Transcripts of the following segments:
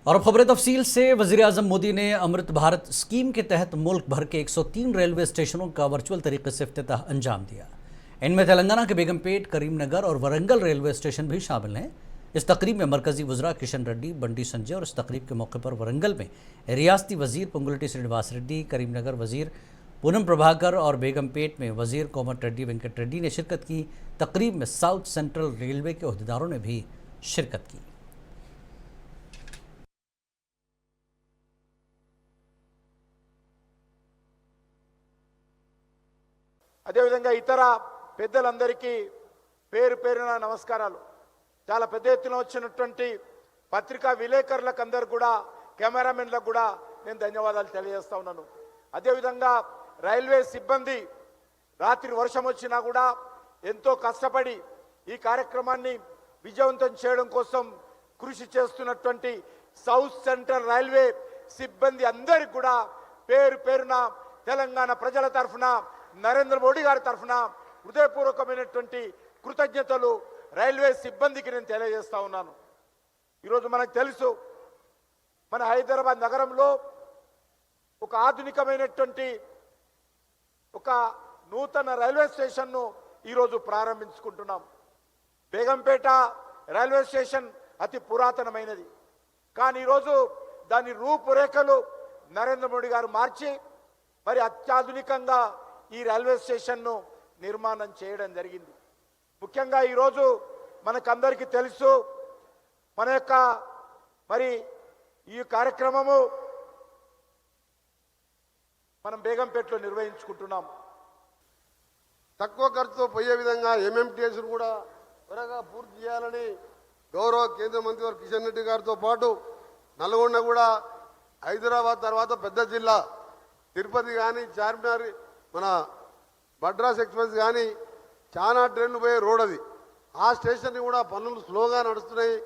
और अब खबरें तफसील से। वज़ीर-ए-आज़म मोदी ने अमृत भारत स्कीम के तहत मुल्क भर के 103 रेलवे स्टेशनों का वर्चुअल तरीके से इफ्तिताह अंजाम दिया। इनमें तेलंगाना के बेगमपेट, करीमनगर और वरंगल रेलवे स्टेशन भी शामिल हैं। इस तकरीब में मरकजी वज़रा किशन रेड्डी, बंडी संजय और इस तकरीब के मौके पर वरंगल में रियासती वज़ीर पोंगुलेटी श्रीनिवास रेड्डी, करीमनगर वज़ीर पूनम प्रभाकर और बेगमपेट में वज़ीर कोमट रेड्डी वेंकट रेड्डी ने शिरकत की। तकरीब में साउथ सेंट्रल रेलवे के अहदेदारों ने भी शिरकत की। అదేవిధంగా ఇతర పెద్దలందరికీ పేరు పేరున నమస్కారాలు। చాలా పెద్ద ఎత్తున వచ్చినటువంటి పత్రికా విలేకరులకు అందరూ కూడా, కెమెరామెన్లకు కూడా నేను ధన్యవాదాలు తెలియజేస్తా ఉన్నాను। అదేవిధంగా రైల్వే సిబ్బంది రాత్రి వర్షం వచ్చినా కూడా ఎంతో కష్టపడి ఈ కార్యక్రమాన్ని విజయవంతం చేయడం కోసం కృషి చేస్తున్నటువంటి సౌత్ సెంట్రల్ రైల్వే సిబ్బంది అందరికీ కూడా పేరు పేరున తెలంగాణ ప్రజల తరఫున, నరేంద్ర మోడీ గారి తరఫున హృదయపూర్వకమైనటువంటి కృతజ్ఞతలు రైల్వే సిబ్బందికి నేను తెలియజేస్తా ఉన్నాను। ఈరోజు మనకు తెలుసు, మన హైదరాబాద్ నగరంలో ఒక ఆధునికమైనటువంటి ఒక నూతన రైల్వే స్టేషన్ను ఈరోజు ప్రారంభించుకుంటున్నాం। బేగంపేట రైల్వే స్టేషన్ అతి పురాతనమైనది, కానీ ఈరోజు దాని రూపురేఖలు నరేంద్ర మోడీ గారు మార్చి మరి అత్యాధునికంగా ఈ రైల్వే స్టేషన్ను నిర్మాణం చేయడం జరిగింది। ముఖ్యంగా ఈరోజు మనకందరికీ తెలుసు, మన యొక్క మరి ఈ కార్యక్రమము మనం బేగంపేటలో నిర్వహించుకుంటున్నాం। తక్కువ ఖర్చుతో పోయే విధంగా ఎంఎంటీఎస్ కూడా త్వరగా పూర్తి చేయాలని గౌరవ కేంద్ర మంత్రి వారు కిషన్ రెడ్డి గారితో పాటు నల్గొండ కూడా హైదరాబాద్ తర్వాత పెద్ద జిల్లా తిరుపతి కానీ, చార్మినార్, మన మద్రాస్ ఎక్స్ప్రెస్ కానీ చాలా ట్రైన్లు పోయే రోడ్ అది। ఆ స్టేషన్ని కూడా పనులు స్లోగా నడుస్తున్నాయి,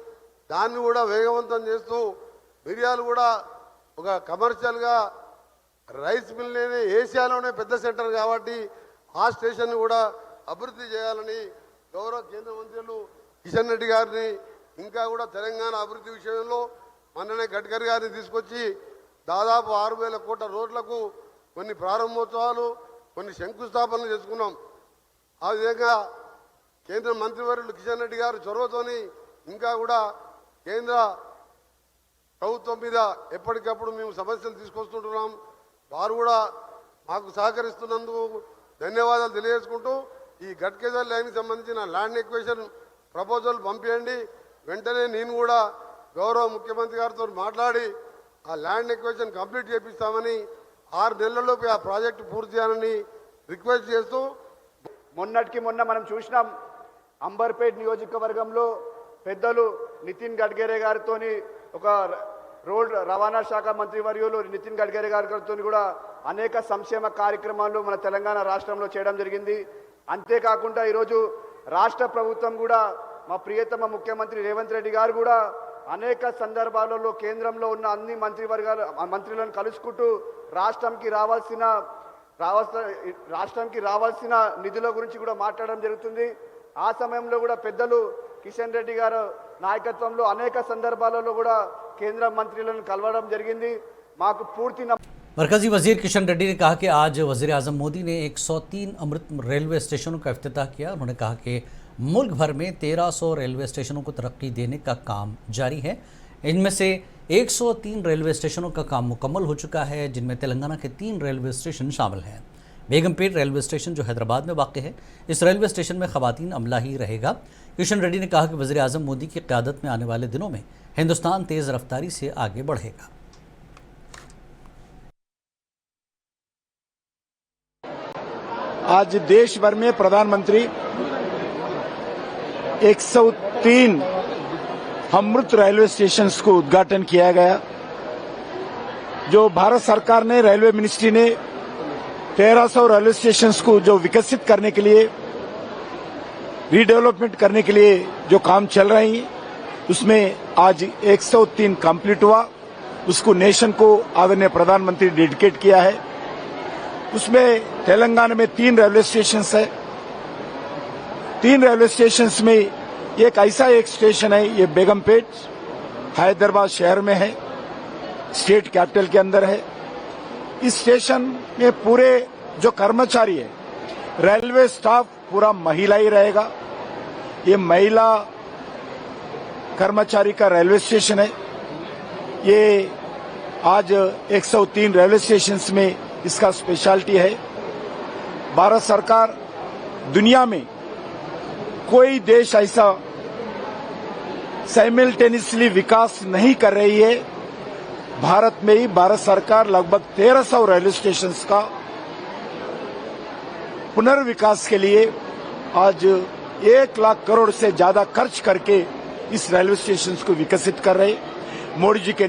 దాన్ని కూడా వేగవంతం చేస్తూ మిరియాలు కూడా ఒక కమర్షియల్గా రైస్ మిల్ లేని ఏషియాలోనే పెద్ద సెంటర్ కాబట్టి ఆ స్టేషన్ని కూడా అభివృద్ధి చేయాలని గౌరవ కేంద్ర మంత్రులు కిషన్ రెడ్డి గారిని, ఇంకా కూడా తెలంగాణ అభివృద్ధి విషయంలో మొన్ననే గడ్కరీ గారిని తీసుకొచ్చి దాదాపు 6,000 కోట్ల రోడ్లకు కొన్ని ప్రారంభోత్సవాలు, కొన్ని శంకుస్థాపనలు చేసుకున్నాం। ఆ విధంగా కేంద్ర మంత్రివర్యులు కిషన్ రెడ్డి గారు చొరవతోని ఇంకా కూడా కేంద్ర ప్రభుత్వం మీద ఎప్పటికప్పుడు మేము సమస్యలు తీసుకొస్తుంటున్నాం। వారు కూడా మాకు సహకరిస్తున్నందుకు ధన్యవాదాలు తెలియజేసుకుంటూ, ఈ గట్కేసర్ లైన్కి సంబంధించిన ల్యాండ్ ఎక్విజిషన్ ప్రపోజల్ పంపించండి। వెంటనే నేను కూడా గౌరవ ముఖ్యమంత్రి గారితో మాట్లాడి ఆ ల్యాండ్ ఎక్విజిషన్ కంప్లీట్ చేపిస్తామని, 6 నెలల్లోపు ఆ ప్రాజెక్టు పూర్తి చేయాలని రిక్వెస్ట్ చేస్తూ, మొన్నటికి మొన్న మనం చూసినాం అంబర్పేట్ నియోజకవర్గంలో పెద్దలు నితిన్ గడ్కరీ గారితో ఒక రోడ్ రవాణా శాఖ మంత్రి వర్యులు నితిన్ గడ్కరీ గారితో కూడా అనేక సంక్షేమ కార్యక్రమాలు మన తెలంగాణ రాష్ట్రంలో చేయడం జరిగింది। అంతేకాకుండా ఈరోజు రాష్ట్ర ప్రభుత్వం కూడా, మా ప్రియతమ ముఖ్యమంత్రి రేవంత్ రెడ్డి గారు కూడా అనేక సందర్భాలలో కేంద్రంలో ఉన్న అన్ని మంత్రులను కలుసుకుంటూ రాష్ట్రానికి రావాల్సిన నిధుల గురించి కూడా మాట్లాడడం జరుగుతుంది। ఆ సమయంలో కూడా పెద్దలు కిషన్ రెడ్డి గారు నాయకత్వంలో అనేక సందర్భాలలో కూడా కేంద్ర మంత్రులను కలవడం జరిగింది। మాకు పూర్తి मरकजी वज़ीर किशन रेड्डी ने कहा कि आज वज़ीर-ए-आज़म मोदी ने 103 अमृत रेलवे स्टेशनों का इफ्तिताह किया। उन्होंने कहा कि मुल्क भर में 1300 रेलवे स्टेशनों को तरक्की देने का काम जारी है। इनमें से 103 रेलवे स्टेशनों का काम मुकम्मल हो चुका है, जिनमें तेलंगाना के 3 रेलवे स्टेशन शामिल हैं। बेगमपेट रेलवे स्टेशन जो हैदराबाद में वाक़ है, इस रेलवे स्टेशन में ख़वातीन अमला ही रहेगा। किशन रेड्डी ने कहा कि वज़ीर-ए-आज़म मोदी की क़यादत में आने वाले दिनों में हिंदुस्तान तेज़ रफ्तारी से आगे बढ़ेगा। आज देश भर में प्रधानमंत्री 103 अमृत रेलवे स्टेशन को उद्घाटन किया गया। जो भारत सरकार ने, रेलवे मिनिस्ट्री ने 1300 रेलवे स्टेशन को जो विकसित करने के लिए, रीडेवलपमेंट करने के लिए जो काम चल रहे हैं, उसमें आज 103 कंप्लीट हुआ। उसको नेशन को आदरणीय प्रधानमंत्री डेडिकेट किया है। उसमें तेलंगाना में 3 रेलवे स्टेशन है। 3 रेलवे स्टेशन में एक ऐसा एक स्टेशन है, ये बेगमपेट हैदराबाद शहर में है। स्टेट कैपिटल के अंदर है। इस स्टेशन में पूरे जो कर्मचारी है, रेलवे स्टाफ पूरा महिला ही रहेगा। ये महिला कर्मचारी का रेलवे स्टेशन है। ये आज 103 रेलवे स्टेशंस में इसका स्पेशलिटी है। भारत सरकार दुनिया में कोई देश ऐसा साइमल्टेनियसली विकास नहीं कर रही है। भारत में ही भारत सरकार लगभग 1300 रेलवे स्टेशंस का पुनर्विकास के लिए आज 1 लाख करोड़ से ज्यादा खर्च करके इस रेलवे स्टेशंस को विकसित कर रहे। मोदी जी के